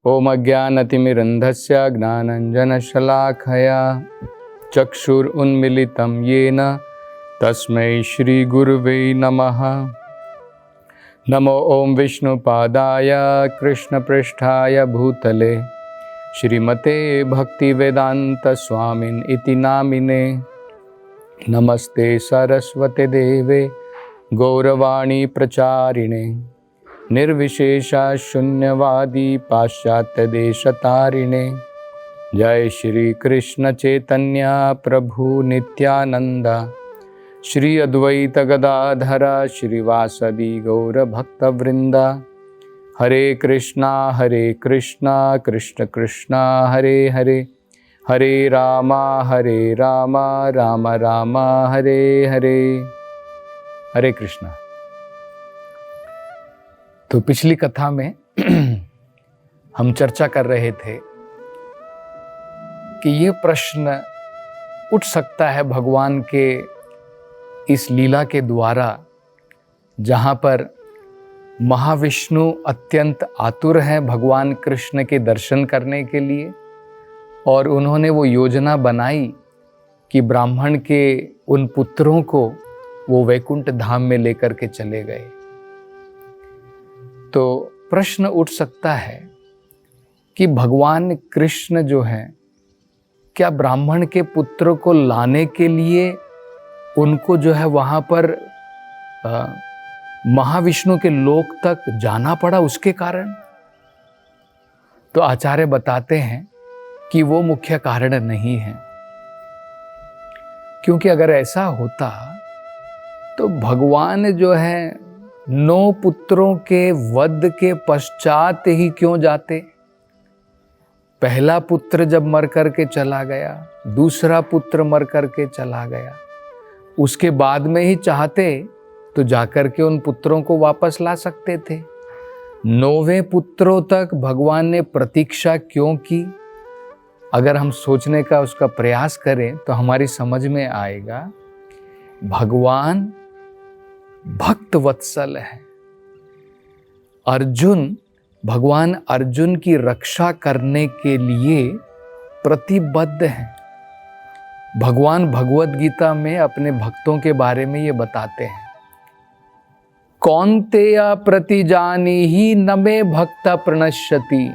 ओम अज्ञानतिमिरन्धस्य ज्ञानाञ्जनशलाखया चक्षुरुन्मीलितं येन तस्मै श्रीगुरुवे नमः। नमो ओम विष्णुपादाय कृष्णपृष्ठाय भूतले श्रीमते भक्तिवेदान्तस्वामिन् इति नामिने। नमस्ते सरस्वते देवे गौरवाणी प्रचारिणे निर्विशेषा शून्यवादी पाश्चात्यदेशतारिणे। जय श्री कृष्ण चैतन्य प्रभु नित्यानंदा श्री अद्वैत गदाधर श्रीवासदि गौर भक्तवृंदा। हरे कृष्णा कृष्ण कृष्णा हरे हरे, हरे राम राम राम हरे हरे। हरे कृष्णा। तो पिछली कथा में हम चर्चा कर रहे थे कि ये प्रश्न उठ सकता है भगवान के इस लीला के द्वारा, जहाँ पर महाविष्णु अत्यंत आतुर हैं भगवान कृष्ण के दर्शन करने के लिए, और उन्होंने वो योजना बनाई कि ब्राह्मण के उन पुत्रों को वो वैकुंठ धाम में लेकर के चले गए। तो प्रश्न उठ सकता है कि भगवान कृष्ण जो हैं, क्या ब्राह्मण के पुत्र को लाने के लिए उनको जो है वहाँ पर महाविष्णु के लोक तक जाना पड़ा उसके कारण? तो आचार्य बताते हैं कि वो मुख्य कारण नहीं है, क्योंकि अगर ऐसा होता तो भगवान जो है 9 पुत्रों के वध के पश्चात ही क्यों जाते? पहला पुत्र जब मर करके चला गया, दूसरा पुत्र मर करके चला गया, उसके बाद में ही चाहते तो जाकर के उन पुत्रों को वापस ला सकते थे। 9वें पुत्रों तक भगवान ने प्रतीक्षा क्यों की? अगर हम सोचने का उसका प्रयास करें तो हमारी समझ में आएगा, भगवान भक्त वत्सल है। भगवान अर्जुन की रक्षा करने के लिए प्रतिबद्ध हैं। भगवान भगवत गीता में अपने भक्तों के बारे में ये बताते हैं, कौन्तेय प्रतिजानीहि न मे भक्त प्रणश्यति।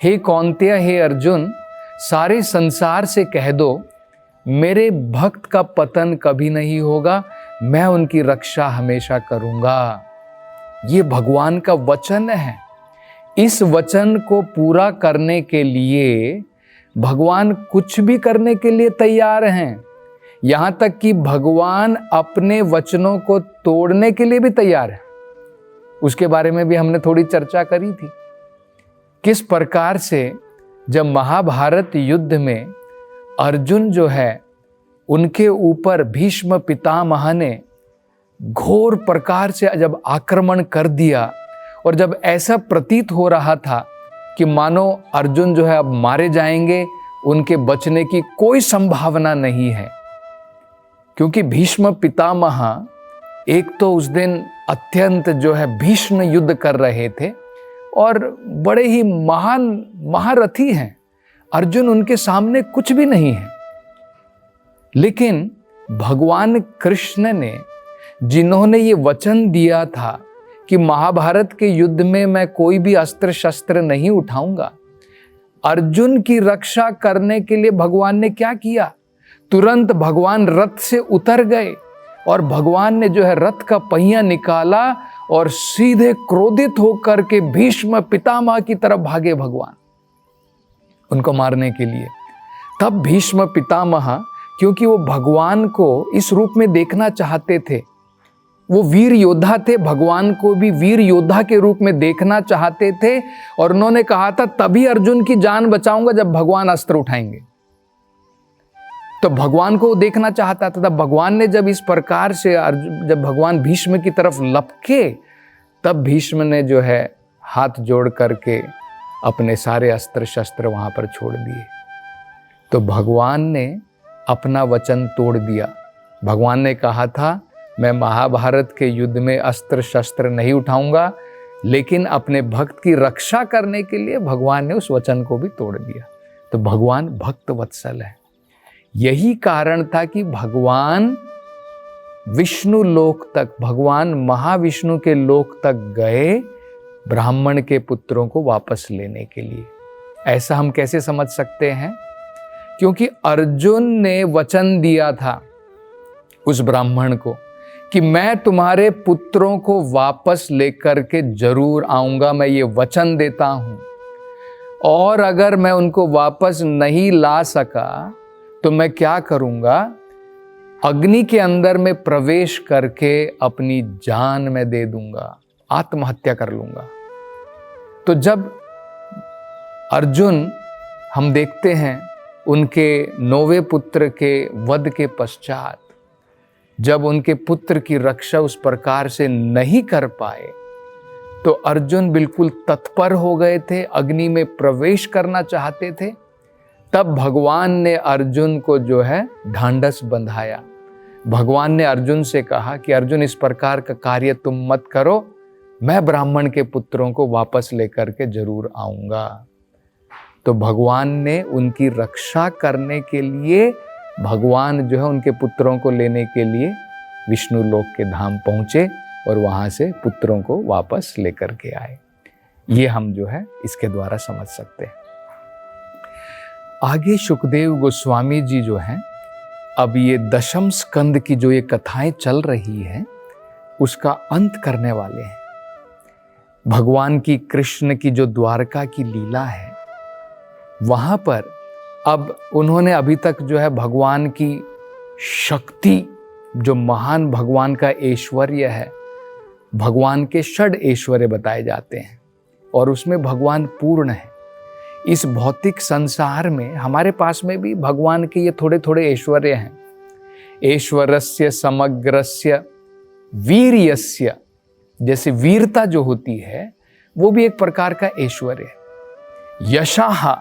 हे कौन्तेय, हे अर्जुन, सारे संसार से कह दो मेरे भक्त का पतन कभी नहीं होगा, मैं उनकी रक्षा हमेशा करूंगा। ये भगवान का वचन है। इस वचन को पूरा करने के लिए भगवान कुछ भी करने के लिए तैयार हैं। यहां तक कि भगवान अपने वचनों को तोड़ने के लिए भी तैयार है। उसके बारे में भी हमने थोड़ी चर्चा करी थी, किस प्रकार से जब महाभारत युद्ध में अर्जुन जो है उनके ऊपर भीष्म पितामह ने घोर प्रकार से जब आक्रमण कर दिया, और जब ऐसा प्रतीत हो रहा था कि मानो अर्जुन जो है अब मारे जाएंगे, उनके बचने की कोई संभावना नहीं है, क्योंकि भीष्म पितामह एक तो उस दिन अत्यंत जो है भीष्म युद्ध कर रहे थे और बड़े ही महान महारथी हैं। अर्जुन उनके सामने कुछ भी नहीं है। लेकिन भगवान कृष्ण ने, जिन्होंने ये वचन दिया था कि महाभारत के युद्ध में मैं कोई भी अस्त्र शस्त्र नहीं उठाऊंगा, अर्जुन की रक्षा करने के लिए भगवान ने क्या किया? तुरंत भगवान रथ से उतर गए और भगवान ने जो है रथ का पहिया निकाला और सीधे क्रोधित होकर के भीष्म पितामह की तरफ भागे भगवान उनको मारने के लिए। तब भीष्म पितामह, क्योंकि वो भगवान को इस रूप में देखना चाहते थे, वो वीर योद्धा थे, भगवान को भी वीर योद्धा के रूप में देखना चाहते थे, और उन्होंने कहा था तभी अर्जुन की जान बचाऊंगा जब भगवान अस्त्र उठाएंगे। तो भगवान को देखना चाहता था। तब भगवान ने जब इस प्रकार से जब भगवान भीष्म की तरफ लपके, तब भीष्म ने जो है हाथ जोड़ करके अपने सारे अस्त्र शस्त्र वहां पर छोड़ दिए। तो भगवान ने अपना वचन तोड़ दिया। भगवान ने कहा था मैं महाभारत के युद्ध में अस्त्र शस्त्र नहीं उठाऊंगा, लेकिन अपने भक्त की रक्षा करने के लिए भगवान ने उस वचन को भी तोड़ दिया। तो भगवान भक्त वत्सल है। यही कारण था कि भगवान विष्णु लोक तक, भगवान महाविष्णु के लोक तक गए ब्राह्मण के पुत्रों को वापस लेने के लिए। ऐसा हम कैसे समझ सकते हैं? क्योंकि अर्जुन ने वचन दिया था उस ब्राह्मण को कि मैं तुम्हारे पुत्रों को वापस लेकर के जरूर आऊंगा, मैं ये वचन देता हूं, और अगर मैं उनको वापस नहीं ला सका तो मैं क्या करूंगा, अग्नि के अंदर में प्रवेश करके अपनी जान में दे दूंगा, आत्महत्या कर लूंगा। तो जब अर्जुन, हम देखते हैं उनके 9वें पुत्र के वध के पश्चात, जब उनके पुत्र की रक्षा उस प्रकार से नहीं कर पाए तो अर्जुन बिल्कुल तत्पर हो गए थे, अग्नि में प्रवेश करना चाहते थे। तब भगवान ने अर्जुन को जो है ढांढस बंधाया। भगवान ने अर्जुन से कहा कि अर्जुन, इस प्रकार का कार्य तुम मत करो, मैं ब्राह्मण के पुत्रों को वापस लेकर के जरूर आऊंगा। तो भगवान ने उनकी रक्षा करने के लिए, भगवान जो है उनके पुत्रों को लेने के लिए विष्णु लोक के धाम पहुंचे और वहां से पुत्रों को वापस लेकर के आए। ये हम जो है इसके द्वारा समझ सकते हैं। आगे सुखदेव गोस्वामी जी जो हैं, अब ये दशम स्कंद की जो ये कथाएं चल रही है उसका अंत करने वाले हैं। भगवान की, कृष्ण की जो द्वारका की लीला है, वहां पर अब उन्होंने अभी तक जो है भगवान की शक्ति, जो महान भगवान का ऐश्वर्य है, भगवान के षड ऐश्वर्य बताए जाते हैं और उसमें भगवान पूर्ण है। इस भौतिक संसार में हमारे पास में भी भगवान के ये थोड़े थोड़े ऐश्वर्य हैं। ऐश्वर्यस्य समग्रस्य वीर्यस्य, जैसे वीरता जो होती है वो भी एक प्रकार का ऐश्वर्य है। यशाह,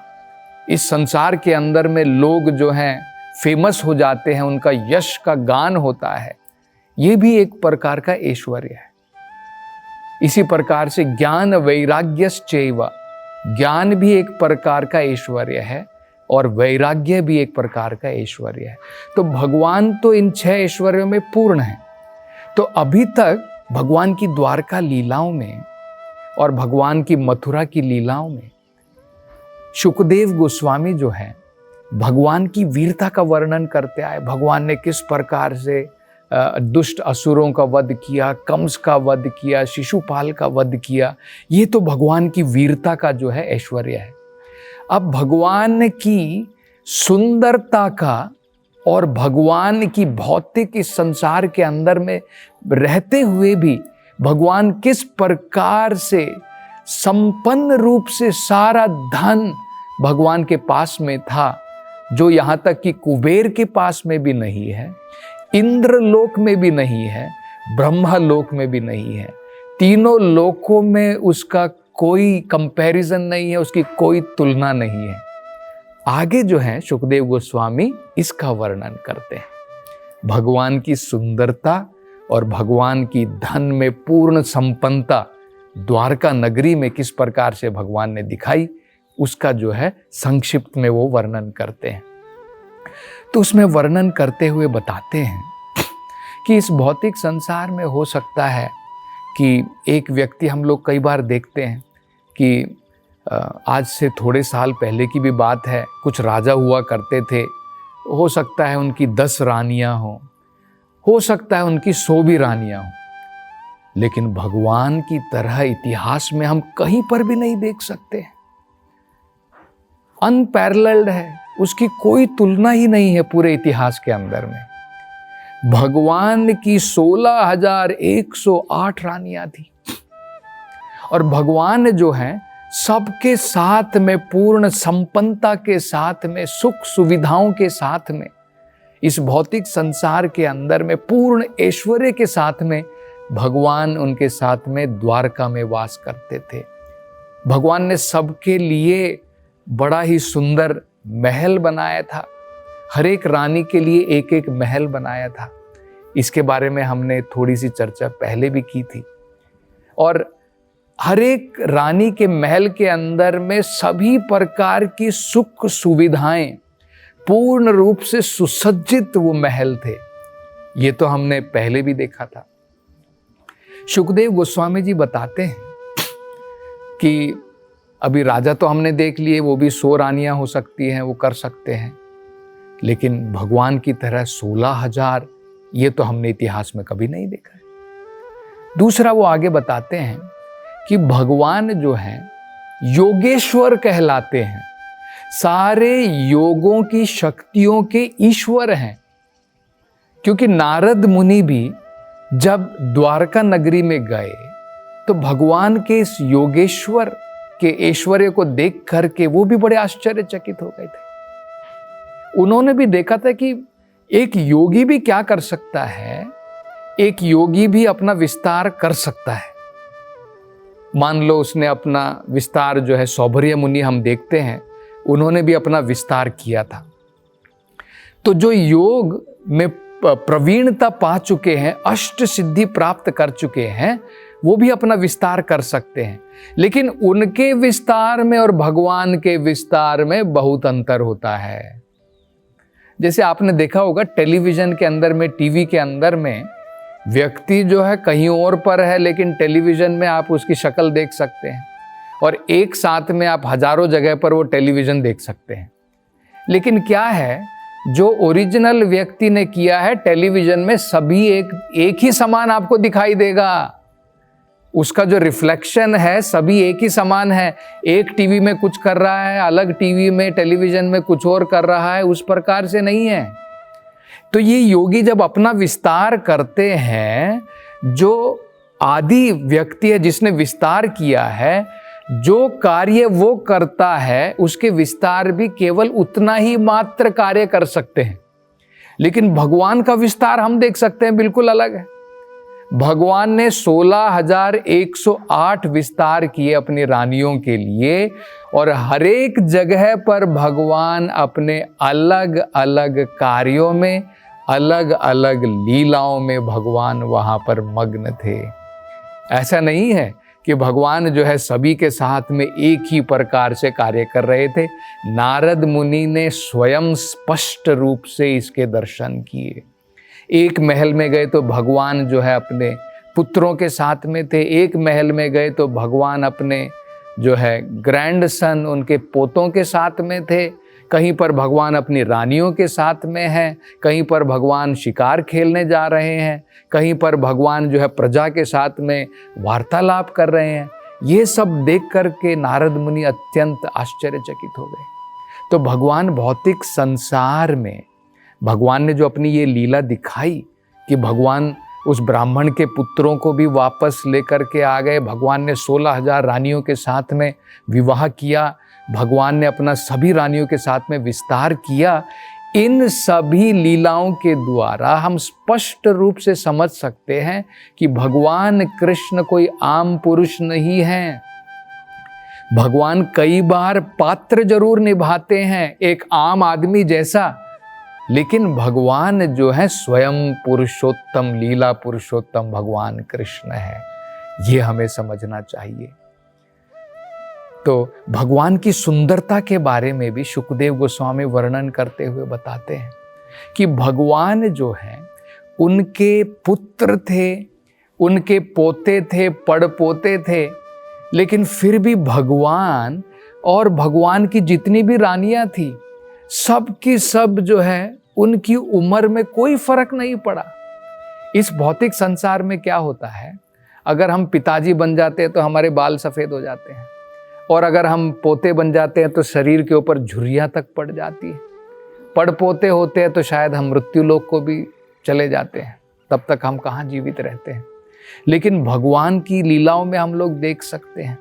इस संसार के अंदर में लोग जो हैं फेमस हो जाते हैं, उनका यश का गान होता है, ये भी एक प्रकार का ऐश्वर्य है। इसी प्रकार से ज्ञान वैराग्यश्चैव, ज्ञान भी एक प्रकार का ऐश्वर्य है और वैराग्य भी एक प्रकार का ऐश्वर्य है। तो भगवान तो इन 6 ऐश्वर्यों में पूर्ण है। तो अभी तक भगवान की द्वारका लीलाओं में और भगवान की मथुरा की लीलाओं में सुखदेव गोस्वामी जो है भगवान की वीरता का वर्णन करते आए। भगवान ने किस प्रकार से दुष्ट असुरों का वध किया, कंस का वध किया, शिशुपाल का वध किया, ये तो भगवान की वीरता का जो है ऐश्वर्य है। अब भगवान की सुंदरता का और भगवान की भौतिक इस संसार के अंदर में रहते हुए भी भगवान किस प्रकार से संपन्न रूप से सारा धन भगवान के पास में था, जो यहाँ तक कि कुबेर के पास में भी नहीं है, इंद्र लोक में भी नहीं है, ब्रह्मा लोक में भी नहीं है। तीनों लोकों में उसका कोई कंपैरिजन नहीं है, उसकी कोई तुलना नहीं है। आगे जो है सुखदेव गोस्वामी इसका वर्णन करते हैं। भगवान की सुंदरता और भगवान की धन में पूर्ण संपन्नता द्वारका नगरी में किस प्रकार से भगवान ने दिखाई, उसका जो है संक्षिप्त में वो वर्णन करते हैं। तो उसमें वर्णन करते हुए बताते हैं कि इस भौतिक संसार में हो सकता है कि एक व्यक्ति, हम लोग कई बार देखते हैं कि आज से थोड़े साल पहले की भी बात है, कुछ राजा हुआ करते थे, हो सकता है उनकी 10 रानियां हो सकता है उनकी 100 भी रानियां हों, लेकिन भगवान की तरह इतिहास में हम कहीं पर भी नहीं देख सकते। अनपैरेलल्ड है, उसकी कोई तुलना ही नहीं है पूरे इतिहास के अंदर में। भगवान की 16,108 रानियां थी और भगवान जो है सबके साथ में पूर्ण संपन्नता के साथ में, सुख सुविधाओं के साथ में, इस भौतिक संसार के अंदर में पूर्ण ऐश्वर्य के साथ में भगवान उनके साथ में द्वारका में वास करते थे। भगवान ने सबके लिए बड़ा ही सुंदर महल बनाया था, हर एक रानी के लिए एक एक महल बनाया था। इसके बारे में हमने थोड़ी सी चर्चा पहले भी की थी। और हर एक रानी के महल के अंदर में सभी प्रकार की सुख सुविधाएं, पूर्ण रूप से सुसज्जित वो महल थे। ये तो हमने पहले भी देखा था। शुकदेव गोस्वामी जी बताते हैं कि अभी राजा तो हमने देख लिए, वो भी 100 रानियां हो सकती हैं, वो कर सकते हैं, लेकिन भगवान की तरह 16,000 ये तो हमने इतिहास में कभी नहीं देखा है। दूसरा वो आगे बताते हैं कि भगवान जो है योगेश्वर कहलाते हैं, सारे योगों की शक्तियों के ईश्वर हैं। क्योंकि नारद मुनि भी जब द्वारका नगरी में गए तो भगवान के इस योगेश्वर के ऐश्वर्य को देख करके वो भी बड़े आश्चर्यचकित हो गए थे। उन्होंने भी देखा था कि एक योगी भी क्या कर सकता है, एक योगी भी अपना विस्तार कर सकता है। मान लो उसने अपना विस्तार जो है, सौभर्य मुनि हम देखते हैं, उन्होंने भी अपना विस्तार किया था। तो जो योग में प्रवीणता पा चुके हैं, अष्ट सिद्धि प्राप्त कर चुके हैं, वो भी अपना विस्तार कर सकते हैं। लेकिन उनके विस्तार में और भगवान के विस्तार में बहुत अंतर होता है। जैसे आपने देखा होगा टेलीविजन के अंदर में, टीवी के अंदर में व्यक्ति जो है कहीं और पर है, लेकिन टेलीविजन में आप उसकी शक्ल देख सकते हैं और एक साथ में आप हजारों जगह पर वो टेलीविजन देख सकते हैं। लेकिन क्या है, जो ओरिजिनल व्यक्ति ने किया है, टेलीविजन में सभी एक ही समान आपको दिखाई देगा। उसका जो रिफ्लेक्शन है सभी एक ही समान है। एक टीवी में कुछ कर रहा है, अलग टीवी में, टेलीविजन में कुछ और कर रहा है, उस प्रकार से नहीं है। तो ये योगी जब अपना विस्तार करते हैं, जो आदि व्यक्ति है जिसने विस्तार किया है, जो कार्य वो करता है उसके विस्तार भी केवल उतना ही मात्र कार्य कर सकते हैं। लेकिन भगवान का विस्तार हम देख सकते हैं, बिल्कुल अलग है। भगवान ने 16,108 विस्तार किए अपनी रानियों के लिए, और हर एक जगह पर भगवान अपने अलग अलग कार्यों में, अलग अलग लीलाओं में भगवान वहां पर मग्न थे। ऐसा नहीं है कि भगवान जो है सभी के साथ में एक ही प्रकार से कार्य कर रहे थे। नारद मुनि ने स्वयं स्पष्ट रूप से इसके दर्शन किए। एक महल में गए तो भगवान जो है अपने पुत्रों के साथ में थे, एक महल में गए तो भगवान अपने जो है ग्रैंडसन, उनके पोतों के साथ में थे, कहीं पर भगवान अपनी रानियों के साथ में हैं, कहीं पर भगवान शिकार खेलने जा रहे हैं, कहीं पर भगवान जो है प्रजा के साथ में वार्तालाप कर रहे हैं। ये सब देख करके नारद मुनि अत्यंत आश्चर्यचकित हो गए। तो भगवान भौतिक संसार में, भगवान ने जो अपनी ये लीला दिखाई कि भगवान उस ब्राह्मण के पुत्रों को भी वापस लेकर के आ गए, भगवान ने 16,000 रानियों के साथ में विवाह किया, भगवान ने अपना सभी रानियों के साथ में विस्तार किया। इन सभी लीलाओं के द्वारा हम स्पष्ट रूप से समझ सकते हैं कि भगवान कृष्ण कोई आम पुरुष नहीं है। भगवान कई बार पात्र जरूर निभाते हैं एक आम आदमी जैसा, लेकिन भगवान जो है स्वयं पुरुषोत्तम, लीला पुरुषोत्तम भगवान कृष्ण है। ये हमें समझना चाहिए। तो भगवान की सुंदरता के बारे में भी शुकदेव गोस्वामी वर्णन करते हुए बताते हैं कि भगवान जो है उनके पुत्र थे, उनके पोते थे, पड़पोते थे, लेकिन फिर भी भगवान और भगवान की जितनी भी रानियां थी, सब की सब जो है उनकी उम्र में कोई फर्क नहीं पड़ा। इस भौतिक संसार में क्या होता है, अगर हम पिताजी बन जाते हैं तो हमारे बाल सफ़ेद हो जाते हैं, और अगर हम पोते बन जाते हैं तो शरीर के ऊपर झुर्रियाँ तक पड़ जाती है। पड़पोते होते हैं तो शायद हम मृत्यु लोक को भी चले जाते हैं, तब तक हम कहाँ जीवित रहते हैं। लेकिन भगवान की लीलाओं में हम लोग देख सकते हैं।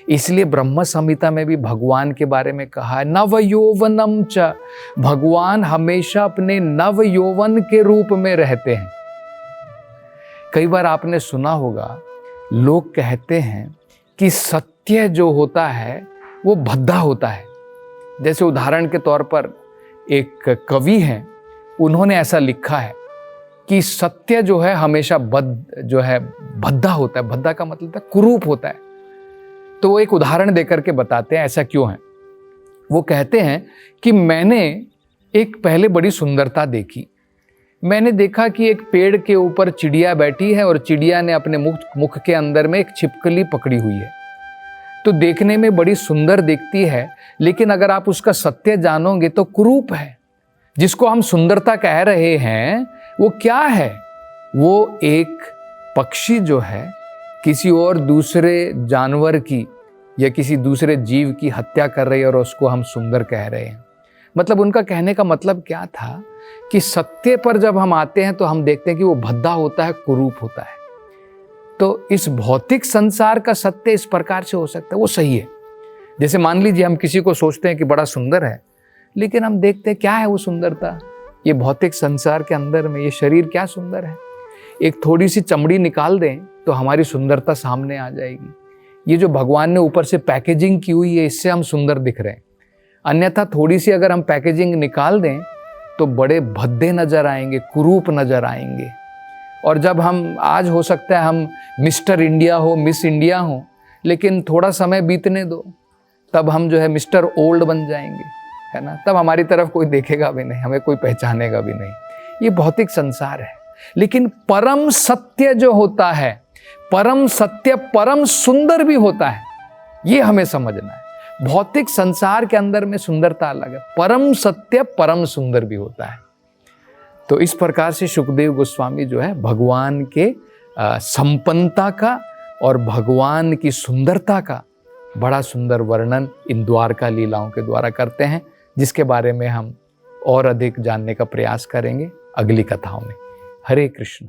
इसलिए ब्रह्म संहिता में भी भगवान के बारे में कहा है नव यौवनम च, भगवान हमेशा अपने नव यौवन के रूप में रहते हैं। कई बार आपने सुना होगा, लोग कहते हैं कि सत्य जो होता है वो भद्दा होता है। जैसे उदाहरण के तौर पर एक कवि हैं, उन्होंने ऐसा लिखा है कि सत्य जो है हमेशा भद्दा होता है। भद्दा का मतलब है कुरूप होता है। तो वो एक उदाहरण देकर के बताते हैं ऐसा क्यों है। वो कहते हैं कि मैंने एक पहले बड़ी सुंदरता देखी। मैंने देखा कि एक पेड़ के ऊपर चिड़िया बैठी है और चिड़िया ने अपने मुख के अंदर में एक छिपकली पकड़ी हुई है। तो देखने में बड़ी सुंदर दिखती है, लेकिन अगर आप उसका सत्य जानोगे तो कुरूप है। जिसको हम सुंदरता कह रहे हैं वो क्या है? वो एक पक्षी जो है किसी और दूसरे जानवर की या किसी दूसरे जीव की हत्या कर रही है और उसको हम सुंदर कह रहे हैं। मतलब उनका कहने का मतलब क्या था कि सत्य पर जब हम आते हैं तो हम देखते हैं कि वो भद्दा होता है, कुरूप होता है। तो इस भौतिक संसार का सत्य इस प्रकार से हो सकता है, वो सही है। जैसे मान लीजिए हम किसी को सोचते हैं कि बड़ा सुंदर है, लेकिन हम देखते हैं क्या है वो सुंदरता। ये भौतिक संसार के अंदर में ये शरीर क्या सुंदर है। एक थोड़ी सी चमड़ी निकाल दें तो हमारी सुंदरता सामने आ जाएगी। ये जो भगवान ने ऊपर से पैकेजिंग की हुई है, इससे हम सुंदर दिख रहे हैं। अन्यथा थोड़ी सी अगर हम पैकेजिंग निकाल दें तो बड़े भद्दे नजर आएंगे, कुरूप नजर आएंगे। और जब हम आज हो सकता है हम मिस्टर इंडिया हो, मिस इंडिया हो, लेकिन थोड़ा समय बीतने दो, तब हम जो है मिस्टर ओल्ड बन जाएंगे, है ना। तब हमारी तरफ कोई देखेगा भी नहीं, हमें कोई पहचानेगा भी नहीं। ये भौतिक संसार है। लेकिन परम सत्य जो होता है, परम सत्य परम सुंदर भी होता है, ये हमें समझना है। भौतिक संसार के अंदर में सुंदरता अलग है, परम सत्य परम सुंदर भी होता है। तो इस प्रकार से शुकदेव गोस्वामी जो है भगवान के संपन्नता का और भगवान की सुंदरता का बड़ा सुंदर वर्णन इन द्वारका लीलाओं के द्वारा करते हैं, जिसके बारे में हम और अधिक जानने का प्रयास करेंगे अगली कथाओं में। हरे कृष्ण।